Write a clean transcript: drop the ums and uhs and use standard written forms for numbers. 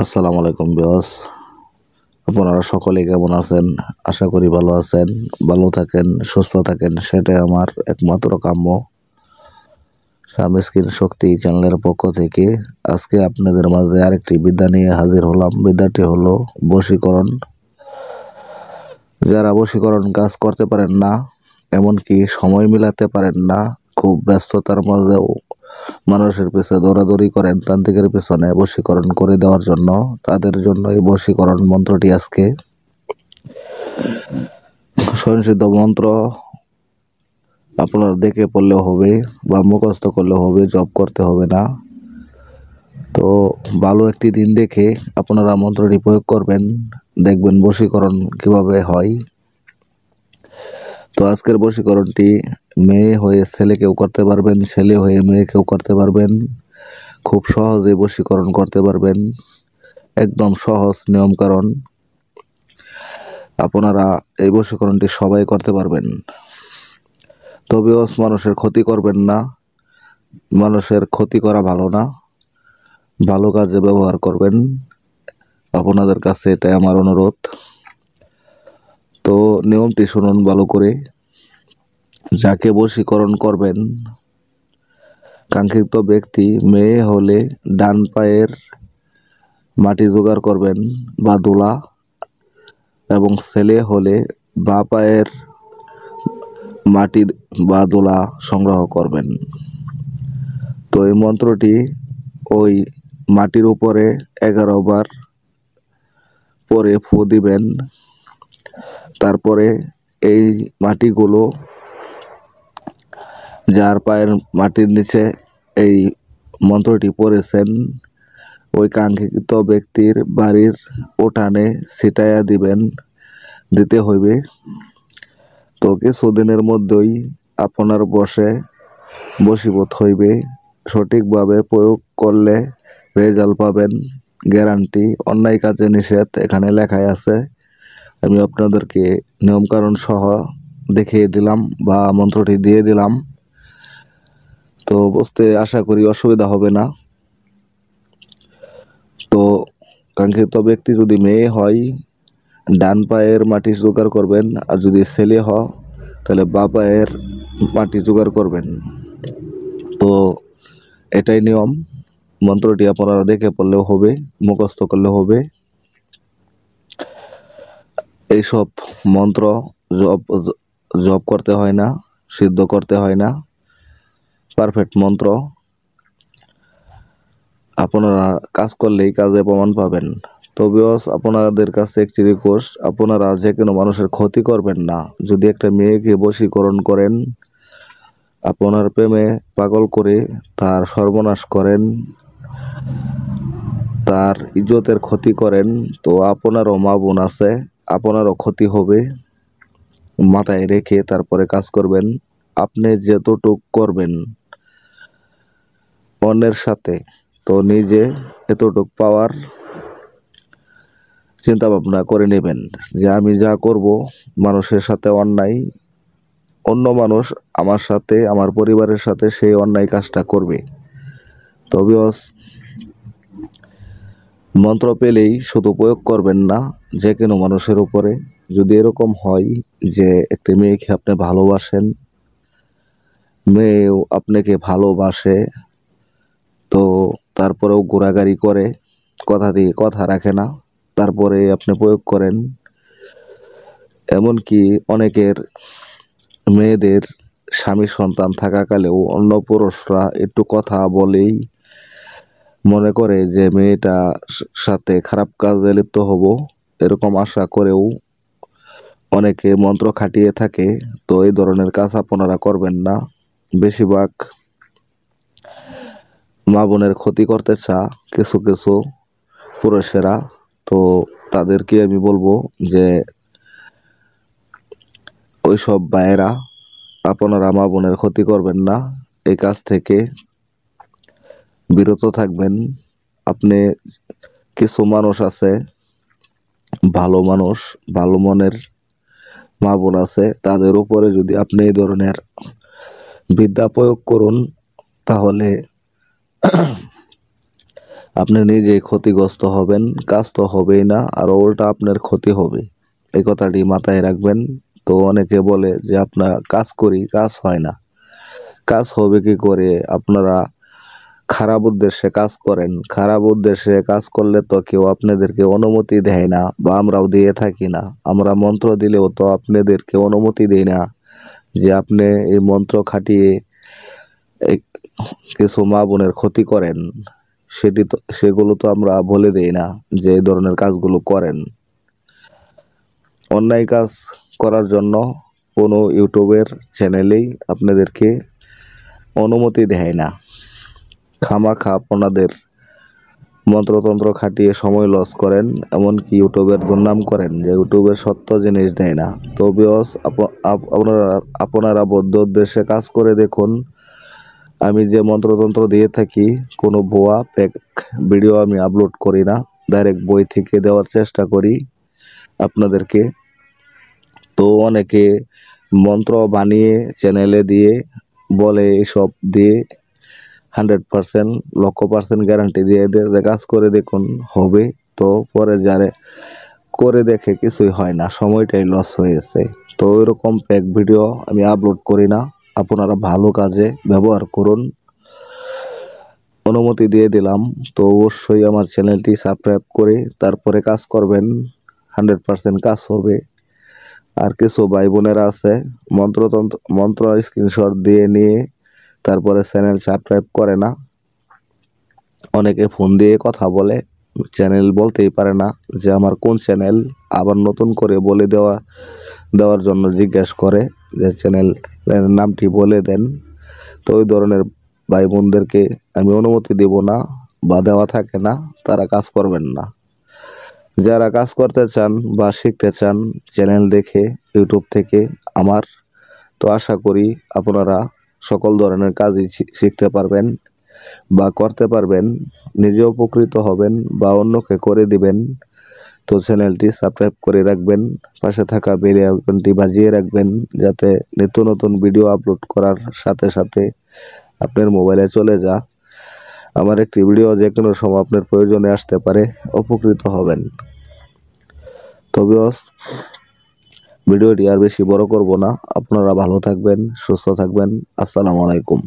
আসসালামু আলাইকুম বিয়স, আপনারা সকলে কেমন আছেন? আশা করি ভালো আছেন, ভালো থাকেন, সুস্থ থাকেন, সেটাই আমার একমাত্র কাম্য। স্বামী স্ক্রিন শক্তি চ্যানেলের পক্ষ থেকে আজকে আপনাদের মাঝে আরেকটি বিদ্যা নিয়ে হাজির হলাম। বিদ্যাটি হলো বশীকরণ। যারা বশীকরণ কাজ করতে পারেন না, এমনকি সময় মিলাতে পারেন না, খুব ব্যস্ততার মাঝেও মানুষের পিছনে দৌড়াদৌড়ি করেন তান্ত্রিকের পিছনে বশীকরণ করে দেওয়ার জন্য, তাদের জন্য এই বশীকরণ মন্ত্রটি আজকে স্বয়ংসিদ্ধ মন্ত্র। আপনারা দেখে পড়লেও হবে বা মুখস্থ করলেও হবে, জপ করতে হবে না। তো ভালো একটি দিন দেখে আপনারা মন্ত্রটি প্রয়োগ করবেন, দেখবেন বশীকরণ কিভাবে হয়। তো আজকের বশীকরণটি মেয়ে হয়ে ছেলেকেও করতে পারবেন, ছেলে হয়ে মেয়েকেও করতে পারবেন। খুব সহজে বশীকরণ করতে পারবেন, একদম সহজ নিয়মকানুন। আপনারা এই বশীকরণটি সবাই করতে পারবেন। তবেও মানুষের ক্ষতি করবেন না, মানুষের ক্ষতি করা ভালো না, ভালো কাজে ব্যবহার করবেন। আপনাদের কাছে এটাই আমার অনুরোধ। তো নিয়মটি শুনুন ভালো করে। যাকে বশীকরণ করবেন, কাঙ্ক্ষিত ব্যক্তি মেয়ে হলে ডান পায়ের মাটি জোগাড় করবেন বা দোলা, এবং ছেলে হলে বাঁ পায়ের মাটি বা দোলা সংগ্রহ করবেন। তো এই মন্ত্রটি ওই মাটির উপরে 11 বার পরে ফু দিবেন। তারপরে এই মাটিগুলো যার পায়ের মাটির নিচে এই মন্ত্রটি পড়েছেন, ওই কাঙ্ক্ষিত ব্যক্তির বাড়ির উঠানে ছিটাইয়া দিতে হইবে। তো কিছুদিনের মধ্যেই আপনার বশীভূত হইবে। সঠিকভাবে প্রয়োগ করলে রেজাল্ট পাবেন, গ্যারান্টি। অন্যায় কাজে নিষেধ এখানে লেখাই আছে। আমি আপনাদেরকে নিয়মকানুন সহ দেখিয়ে দিলাম বা মন্ত্রটি দিয়ে দিলাম। তো বুঝতে আশা করি অসুবিধা হবে না। তো কাঙ্ক্ষিত ব্যক্তি যদি মেয়ে হয়, ডান পায়ের মাটি জোগাড় করবেন, আর যদি ছেলে হয় তাহলে বাঁ পায়ের মাটি জোগাড় করবেন। তো এটাই নিয়ম। মন্ত্রটি আপনারা দেখে পড়লেও হবে, মুখস্থ করলেও হবে। এইসব মন্ত্র জপ করতে হয় না, সিদ্ধ করতে হয় না, পারফেক্ট মন্ত্র। আপনারা কাজ করলেই কাজে প্রমাণ পাবেন। তবেও আপনাদের কাছে একটি রিকোয়েস্ট, আপনারা যে কোনো মানুষের ক্ষতি করবেন না। যদি একটা মেয়েকে বশীকরণ করেন, আপনার প্রেমে পাগল করে তার সর্বনাশ করেন, তার ইজ্জতের ক্ষতি করেন, তো আপনারও মা বোন আছে, আপনারও ক্ষতি হবে। মাথায় রেখে তারপরে কাজ করবেন। আপনি যতটুক করবেন অন্যের সাথে, তো নিজে এতটুক পাওয়ার চিন্তা ভাবনা করে নেবেন যে আমি যা করব মানুষের সাথে অন্যায়, অন্য মানুষ আমার সাথে, আমার পরিবারের সাথে সেই অন্যায় কাজটা করবে। তবে মন্ত্র পেলেই শুধু প্রয়োগ করবেন না যে কোনো মানুষের উপরে। যদি এরকম হয় যে একটি মেয়েকে আপনি ভালোবাসেন, মেয়েও আপনাকে ভালোবাসে, তো তারপরেও ঘোরাঘুরি করে, কথা দিয়ে কথা রাখে না, তারপরে আপনি প্রয়োগ করেন। এমনকি অনেকের মেয়েদের স্বামী সন্তান থাকাকালেও অন্য পুরুষরা একটু কথা বলেই মনে করে যে মেয়েটা সাথে খারাপ কাজে লিপ্ত হব, এরকম আশা করেও অনেকে মন্ত্র খাটিয়ে থাকে। তো এই ধরনের কাজ আপনারা করবেন না। বেশিরভাগ মা বোনের ক্ষতি করতে কিছু কিছু পুরুষেরা। তো তাদেরকে আমি বলবো যে ওইসব ভাইয়েরা, আপনারা মা বোনের ক্ষতি করবেন না, এই কাজ থেকে বিরত থাকবেন। আপনি কিছু মানুষ আছে, ভালো মানুষ, ভালো মনের মা বোন আছে, তাদের উপরে যদি আপনি এই ধরনের বিদ্যা প্রয়োগ করুন, তাহলে আপনি নিজেই ক্ষতিগ্রস্ত হবেন, কাজ তো হবেই না, আর উল্টা আপনার ক্ষতি হবে। এই কথাটি মাথায় রাখবেন। তো অনেকে বলে যে আপনার কাজ করি, কাজ হয় না। কাজ হবে কি করে? আপনারা খারাপ উদ্দেশ্যে কাজ করেন। খারাপ উদ্দেশ্যে কাজ করলে তো কেউ আপনাদেরকে অনুমতি দেয় না, বা আমরাও দিয়ে থাকি না। আমরা মন্ত্র দিলেও তো আপনাদেরকে অনুমতি দেই না যে আপনি এই মন্ত্র খাটিয়ে এই কিছু মা বোনের ক্ষতি করেন। সেগুলো তো আমরা বলে দেই না যে এই ধরনের কাজগুলো করেন। অন্যায় কাজ করার জন্য কোনো ইউটিউবের চ্যানেলেই আপনাদেরকে অনুমতি দেয় না। খামাখা আপনাদের মন্ত্রতন্ত্র খাটিয়ে সময় লস করেন, এমনকি ইউটিউবের দুর্নাম করেন যে ইউটিউবের সত্য জিনিস দেয় না। তো বিয়স আপনারা বদ্ধ উদ্দেশ্যে কাজ করে দেখুন। আমি যে মন্ত্রতন্ত্র দিয়ে থাকি, কোনো ভুয়া ফেক ভিডিও আমি আপলোড করি না, ডাইরেক্ট বই থেকে দেওয়ার চেষ্টা করি আপনাদেরকে। তো অনেকে মন্ত্র বানিয়ে চ্যানেলে দিয়ে বলে এসব দিয়ে 100% লক্ষ পার্সেন্ট গ্যারান্টি দিয়ে যে কাজ করে দেখুন হবে। তো পরে যারে করে দেখে কিছুই হয় না, সময়টাই লস হয়েছে। তো ওইরকম প্যাক ভিডিও আমি আপলোড করি না। আপনারা ভালো কাজে ব্যবহার করুন। অনুমতি দিয়ে দিলাম। তো অবশ্যই আমার চ্যানেলটি সাবস্ক্রাইব করে তারপরে কাজ করবেন, 100% কাজ হবে। আর কিছু ভাই বোনেরা আছে মন্ত্র স্ক্রিনশট দিয়ে নিয়ে তারপরে চ্যানেল সাবস্ক্রাইব করে না। অনেকে ফোন দিয়ে কথা বলে, চ্যানেল বলতেই পারে না যে আমার কোন চ্যানেল, আবার নতুন করে বলে দেওয়ার জন্য জিজ্ঞেস করে যে চ্যানেলের নামটি বলে দেন। তো ওই ধরনের ভাই বোনদেরকে আমি অনুমতি দেব না, বা দেওয়া থাকে না, তারা কাজ করবেন না। যারা কাজ করতে চান বা শিখতে চান চ্যানেল দেখে ইউটিউব থেকে আমার, তো আশা করি আপনারা সকল ধরনের কাজই শিখতে পারবেন বা করতে পারবেন, নিজে উপকৃত হবেন বা অন্যকে করে দিবেন। তো চ্যানেলটি সাবস্ক্রাইব করে রাখবেন, পাশে থাকা বেল আইকনটি বাজিয়ে রাখবেন, যাতে নিত্য নতুন ভিডিও আপলোড করার সাথে সাথে আপনার মোবাইলে চলে আমার একটি ভিডিও যে কোনো সময় আপনার প্রয়োজনে আসতে পারে, উপকৃত হবেন। তবে ভিডিওটি আর বেশি বড় করব না। আপনারা ভালো থাকবেন, সুস্থ থাকবেন। আসসালামু আলাইকুম।